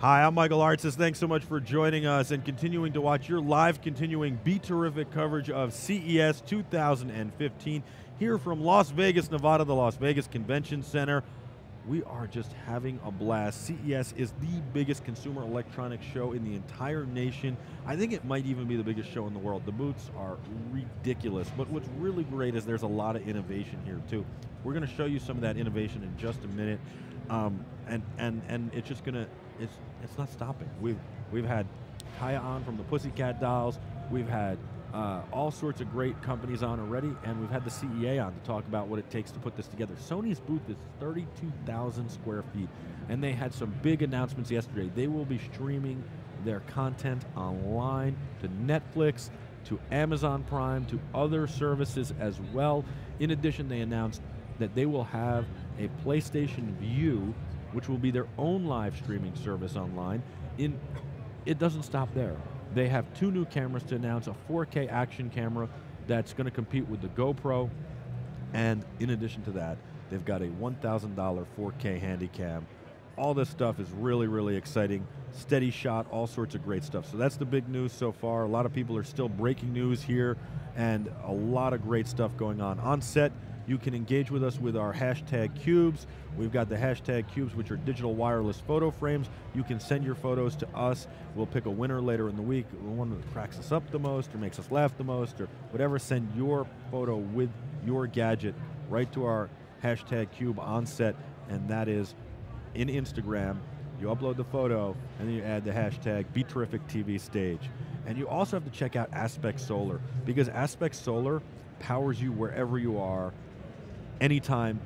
Hi, I'm Michael Artsis. Thanks so much for joining us and continuing to watch your live continuing BeTerrific coverage of CES 2015 here from Las Vegas, Nevada, the Las Vegas Convention Center. We are just having a blast. CES is the biggest consumer electronics show in the entire nation. I think it might even be the biggest show in the world. The booths are ridiculous, but what's really great is there's a lot of innovation here too. We're going to show you some of that innovation in just a minute, and it's just going to, it's not stopping. We've had Kaya on from the Pussycat Dolls. We've had all sorts of great companies on already, and we've had the CEA on to talk about what it takes to put this together. Sony's booth is 32,000 square feet, and they had some big announcements yesterday. They will be streaming their content online to Netflix, to Amazon Prime, to other services as well. In addition, they announced that they will have a PlayStation Vue, which will be their own live streaming service online. It doesn't stop there. They have 2 new cameras to announce, a 4K action camera that's going to compete with the GoPro, and in addition to that, they've got a $1,000 4K Handycam. All this stuff is really, really exciting. Steady shot, all sorts of great stuff. So that's the big news so far. A lot of people are still breaking news here, and a lot of great stuff going on. On set, you can engage with us with our hashtag cubes. We've got the hashtag cubes, which are digital wireless photo frames. You can send your photos to us. We'll pick a winner later in the week, the one that cracks us up the most or makes us laugh the most or whatever. Send your photo with your gadget right to our hashtag cube on set, and that is in Instagram. You upload the photo, and then you add the hashtag BeTerrificTVStage. And you also have to check out Aspect Solar, because Aspect Solar powers you wherever you are, anytime,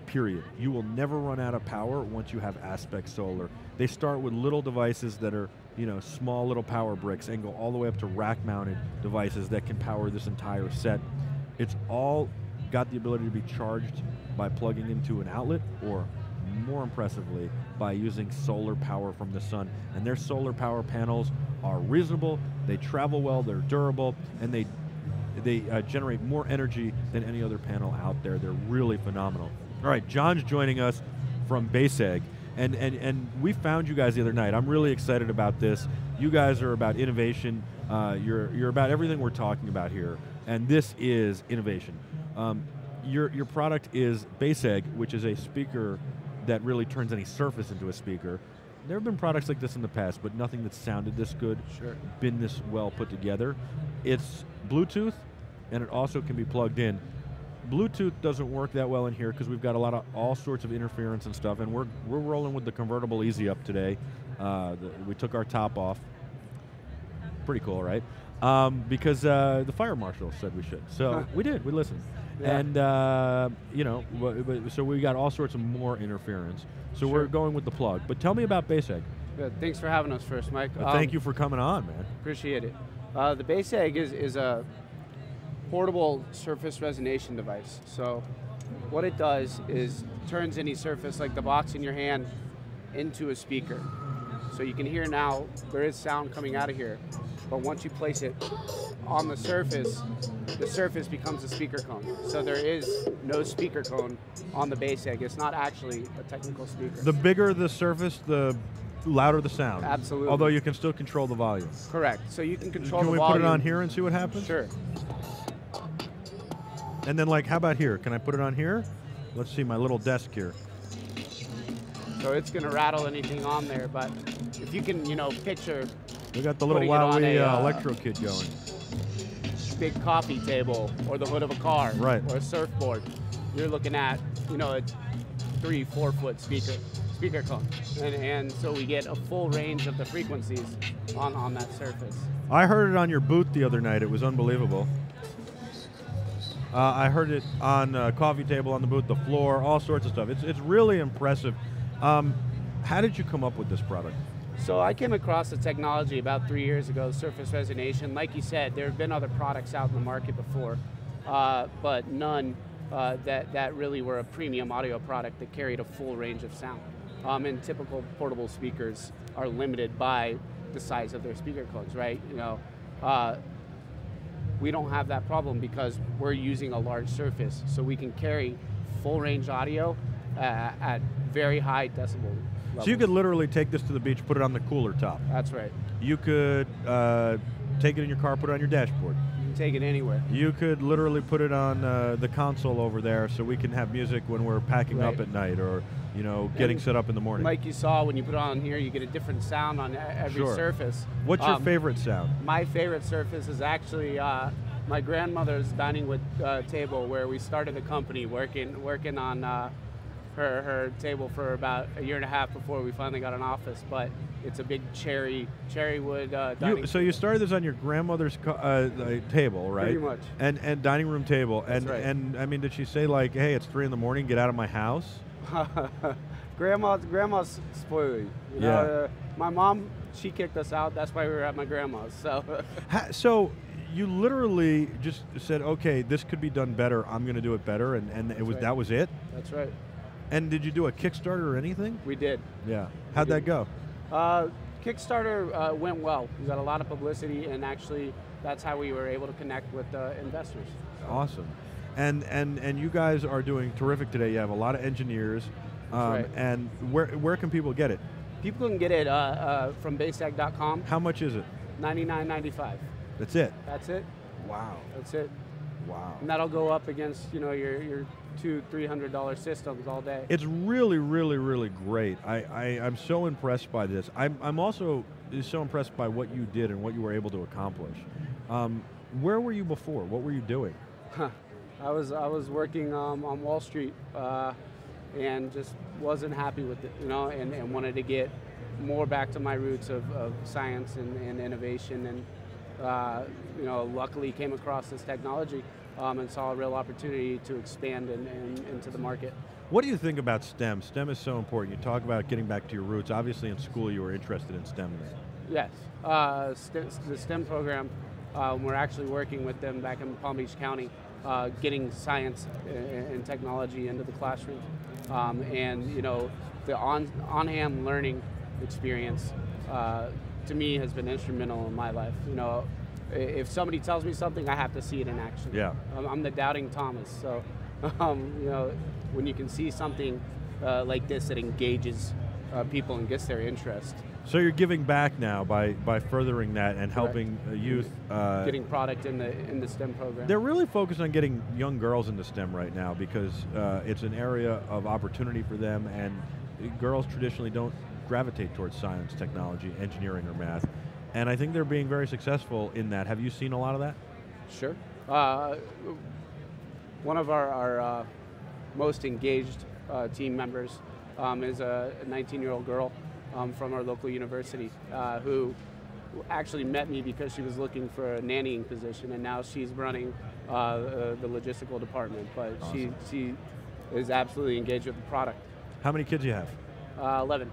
period. You will never run out of power once you have Aspect Solar. They start with little devices that are, small little power bricks, and go all the way up to rack-mounted devices that can power this entire set. It's all got the ability to be charged by plugging into an outlet, or more impressively, by using solar power from the sun. And their solar power panels are reasonable, they travel well, they're durable, and they generate more energy than any other panel out there. They're really phenomenal. All right, John's joining us from BeTerrific, and we found you guys the other night. I'm really excited about this. You guys are about innovation. You're about everything we're talking about here, and this is innovation. Your product is BeTerrific, which is a speaker that really turns any surface into a speaker. There have been products like this in the past, but nothing that sounded this good, been this well put together. It's Bluetooth, and it also can be plugged in. Bluetooth doesn't work that well in here because we've got a lot of all sorts of interference and stuff, and we're rolling with the convertible Easy Up today. We took our top off. Pretty cool, right? Because the fire marshal said we should. So we did, we listened. Yeah. And, so we got all sorts of more interference. So we're going with the plug. But tell me about BeTerrific. Good. Thanks for having us first, Mike. Thank you for coming on, man. Appreciate it. The BeTerrific is a portable surface resonation device. So what it does is turns any surface, like the box in your hand, into a speaker. So you can hear now, there is sound coming out of here, but once you place it on the surface becomes a speaker cone. So there is no speaker cone on the BeTerrific. It's not actually a technical speaker. The bigger the surface, the louder the sound. Absolutely. Although you can still control the volume. Correct. So you can control the volume. Can we put it on here and see what happens? Sure. And then, how about here? Can I put it on here? Let's see my little desk here. So it's going to rattle anything on there, but if you can, picture. We got the little Wowie electro kit going. Big coffee table, or the hood of a car, right, or a surfboard. You're looking at, a 3-4 foot speaker cone, and so we get a full range of the frequencies on that surface. I heard it on your booth the other night. It was unbelievable. I heard it on a coffee table on the booth, the floor, all sorts of stuff. It's really impressive. How did you come up with this product? So I came across the technology about 3 years ago, surface resonation. Like you said, there have been other products out in the market before, but none that really were a premium audio product that carried a full range of sound. And typical portable speakers are limited by the size of their speaker cones, right? We don't have that problem because we're using a large surface, so we can carry full range audio at very high decibel. So you could literally take this to the beach, put it on the cooler top. That's right. You could take it in your car, put it on your dashboard. You can take it anywhere. You could literally put it on the console over there, so we can have music when we're packing up at night, or getting set up in the morning. Like you saw, when you put it on here, you get a different sound on every surface. What's your favorite sound? My favorite surface is actually my grandmother's dining with table, where we started the company, working on her table for about a year and a half before we finally got an office. But it's a big cherry wood dining. So you started this on your grandmother's table, right? Pretty much. And dining room table. That's right. And I mean, did she say like, "Hey, it's 3 a.m, get out of my house"? Grandma's spoily. You know, my mom, she kicked us out. That's why we were at my grandma's. So. So you literally just said, "Okay, this could be done better. I'm going to do it better," and that was it. That's right. And did you do a Kickstarter or anything? We did. Yeah. How'd that go? Kickstarter went well. We got a lot of publicity, and actually, that's how we were able to connect with investors. Awesome. And you guys are doing terrific today. You have a lot of engineers. Right. And where can people get it? People can get it from baseg.com. How much is it? $99.95. That's it? That's it. Wow. That's it. Wow. And that'll go up against your $200-300 systems all day. It's really, really, really great. I'm so impressed by this. I'm also so impressed by what you did and what you were able to accomplish. Where were you before? What were you doing? I was working on Wall Street and just wasn't happy with it, and wanted to get more back to my roots of science and innovation, and luckily came across this technology and saw a real opportunity to expand into the market. What do you think about STEM? STEM is so important. You talk about getting back to your roots. Obviously in school you were interested in STEM. Yes, the STEM program, we're actually working with them back in Palm Beach County, getting science and technology into the classroom. And the on-hand learning experience to me has been instrumental in my life. If somebody tells me something, I have to see it in action. Yeah. I'm the doubting Thomas, so when you can see something like this that engages people and gets their interest. So you're giving back now by furthering that and helping youth. Getting product in the STEM program. They're really focused on getting young girls into STEM right now because it's an area of opportunity for them, and girls traditionally don't gravitate towards science, technology, engineering, or math. And I think they're being very successful in that. Have you seen a lot of that? Sure. One of our most engaged team members is a 19-year-old girl from our local university who actually met me because she was looking for a nannying position, and now she's running the logistical department. But awesome. she is absolutely engaged with the product. How many kids do you have? 11.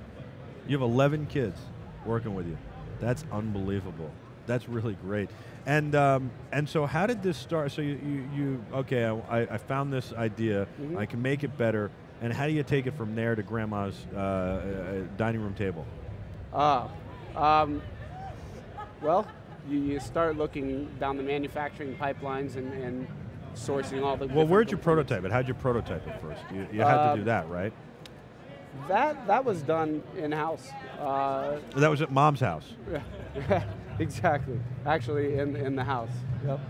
You have 11 kids working with you. That's unbelievable. That's really great. And so how did this start? So I found this idea. Mm-hmm. I can make it better. And how do you take it from there to grandma's dining room table? Well, you start looking down the manufacturing pipelines and sourcing all the. Well, where'd you prototype it? How'd you prototype it first? You had to do that, right? That was done in-house. That was at Mom's house. Yeah, exactly. Actually, in the house. Yep.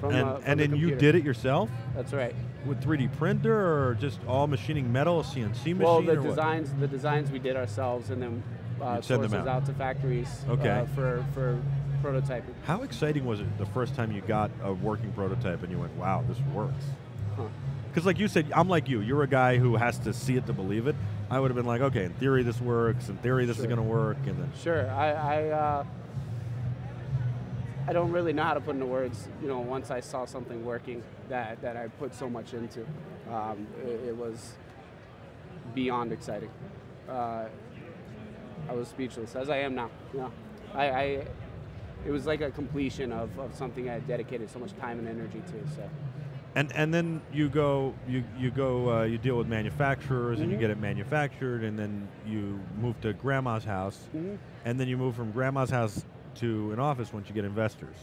And then you did it yourself? That's right. With 3D printer or just all machining metal, a CNC machine? Well, the designs we did ourselves, and then sources out to factories for prototyping. How exciting was it the first time you got a working prototype and you went, wow, this works? Because like you said, I'm like you. You're a guy who has to see it to believe it. I would have been like, okay, in theory this works, in theory this is going to work, and then. Sure, I don't really know how to put into words. Once I saw something working that I put so much into, it was beyond exciting. I was speechless, as I am now. It was like a completion of something I had dedicated so much time and energy to. So. And then you deal with manufacturers, mm-hmm. and you get it manufactured, and then you move to grandma's house, mm-hmm. and then you move from grandma's house to an office once you get investors.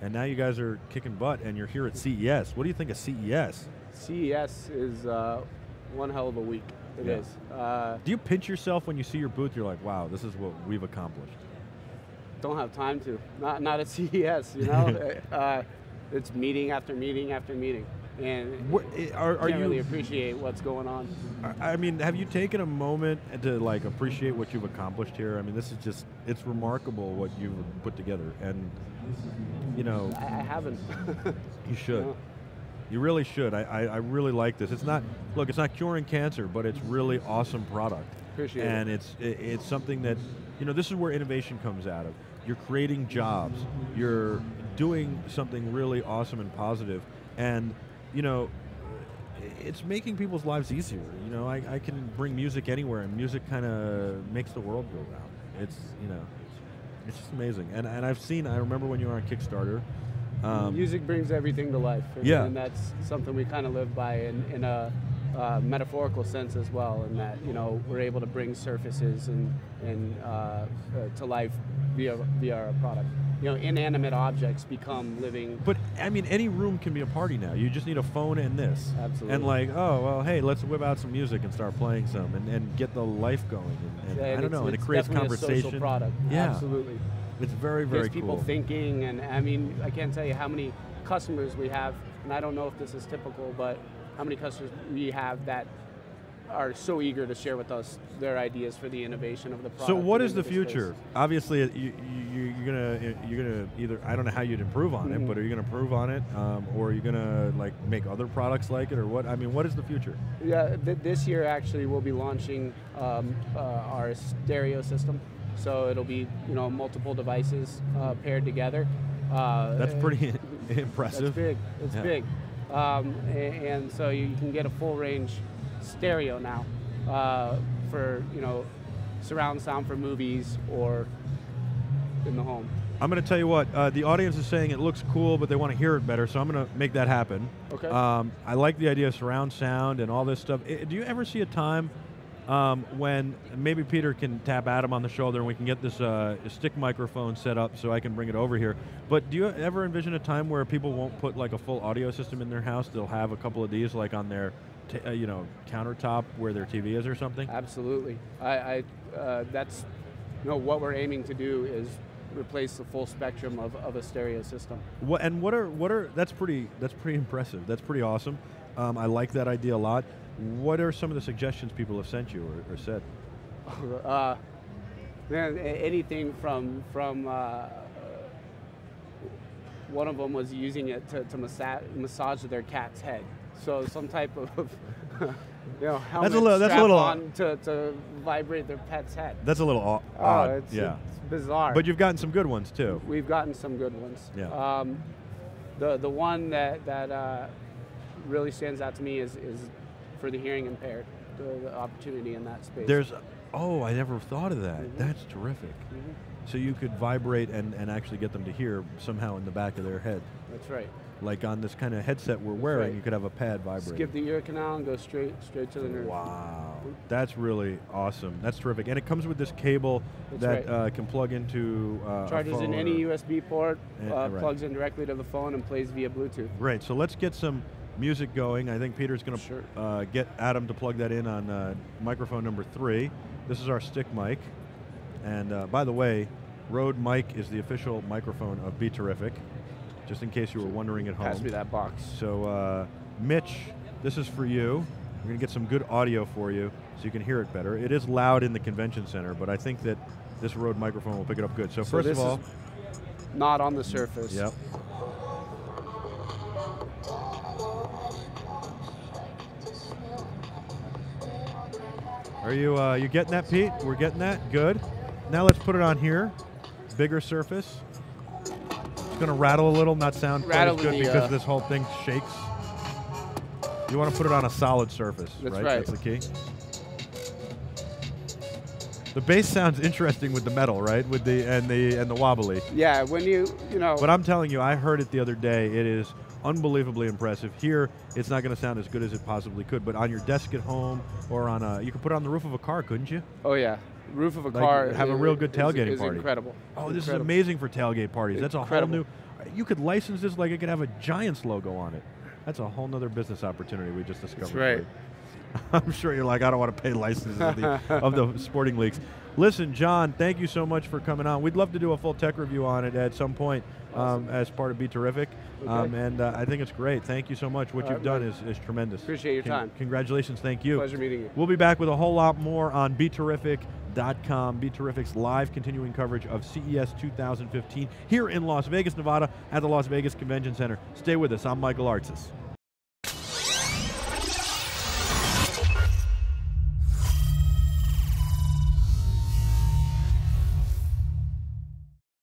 And now you guys are kicking butt, and you're here at CES. What do you think of CES? CES is one hell of a week. It Yeah. is. Do you pinch yourself when you see your booth? You're like, wow, this is what we've accomplished. Don't have time to. Not at CES, you know? It's meeting after meeting after meeting. And Are can't you really appreciate what's going on. I mean, have you taken a moment to like appreciate what you've accomplished here? I mean, this is just, it's remarkable what you've put together, and you know, I haven't. you should. No. You really should. I really like this. It's not, look, it's not curing cancer, but it's really awesome product. Appreciate it. And it's something that, you know, this is where innovation comes out of. You're creating jobs. You're doing something really awesome and positive, and you know, it's making people's lives easier. You know, I can bring music anywhere, and music kind of makes the world go round. It's, you know, it's just amazing. And I remember when you were on Kickstarter. Music brings everything to life. Yeah. And that's something we kind of live by in a metaphorical sense as well, in that, you know, we're able to bring surfaces and to life via our product. You know, inanimate objects become living. But I mean, any room can be a party now. You just need a phone and this. Absolutely. And like, oh, well, hey, let's whip out some music and start playing some and get the life going. And Yeah, I don't know, and it it's creates definitely conversation. A social product. Yeah. Absolutely. It's very, very Gets people cool. thinking, and I mean, I can't tell you how many customers we have, and I don't know if this is typical, but how many customers we have that are so eager to share with us their ideas for the innovation of the product. So what is into the space. future? Obviously, you're gonna either, I don't know how you'd improve on it, but are you gonna improve on it, or are you gonna like make other products like it, or what? I mean, what is the future? Yeah, this year actually we'll be launching our stereo system. So it'll be, you know, multiple devices paired together. That's pretty impressive. That's big. It's big. And so you can get a full range stereo now for, you know, surround sound for movies or in the home. I'm going to tell you what, the audience is saying it looks cool, but they want to hear it better, so I'm going to make that happen. Okay. I like the idea of surround sound and all this stuff. Do you ever see a time when maybe Peter can tap Adam on the shoulder and we can get this stick microphone set up so I can bring it over here? But do you ever envision a time where people won't put like a full audio system in their house? They'll have a couple of these like on their you know, countertop where their TV is or something? Absolutely. That's, you know, what we're aiming to do is replace the full spectrum of a stereo system. What are that's pretty impressive. That's pretty awesome. I like that idea a lot. What are some of the suggestions people have sent you or said? Man, anything from one of them was using it to massage their cat's head. So some type of you know, helmet that's a little on to vibrate their pet's head. That's a little odd. It's yeah. It's bizarre. But you've gotten some good ones too. We've gotten some good ones. Yeah. The one that really stands out to me is for the hearing impaired, the opportunity in that space. I never thought of that. Mm-hmm. That's terrific. Mm-hmm. So you could vibrate and actually get them to hear somehow in the back of their head. That's right. Like on this kind of headset we're wearing, right. you could have a pad vibrating. Skip the ear canal and go straight to the nerve. Wow, that's really awesome. That's terrific. And it comes with this cable That's that can plug into charges a phone in any USB port, right. plugs in directly to the phone, and plays via Bluetooth. Great. So let's get some music going. I think Peter's going to get Adam to plug that in on microphone number 3. This is our stick mic. And by the way, Rode mic is the official microphone of BeTerrific, just in case you were wondering at home. Pass me that box. So Mitch, this is for you. We're going to get some good audio for you so you can hear it better. It is loud in the convention center, but I think that this Rode microphone will pick it up good. So first of all, not on the surface. Yep. Are you getting that, Pete? We're getting that? Good. Now let's put it on here. Bigger surface. It's going to rattle a little, not sound quite as good because this whole thing shakes. You want to put it on a solid surface, That's right? That's the key. The bass sounds interesting with the metal, right? With the wobbly. Yeah, when you know. But I'm telling you, I heard it the other day. It is unbelievably impressive. Here, it's not going to sound as good as it possibly could, but on your desk at home or on you could put it on the roof of a car, couldn't you? Oh yeah, roof of a Like, car. have a real good tailgating is party. Incredible. Oh, this incredible. is amazing for tailgate parties. That's a whole Incredible. new. You could license this like it could have a Giants logo on it. That's a whole nother business opportunity we just discovered. That's right. I'm sure you're like, I don't want to pay licenses of the sporting leagues. Listen, John, thank you so much for coming on. We'd love to do a full tech review on it at some point. Awesome. As part of BeTerrific, okay. And I think it's great. Thank you so much. What you've done is tremendous. Appreciate your time. Congratulations, thank you. Pleasure meeting you. We'll be back with a whole lot more on BeTerrific.com. BeTerrific's live continuing coverage of CES 2015 here in Las Vegas, Nevada at the Las Vegas Convention Center. Stay with us. I'm Michael Artsis.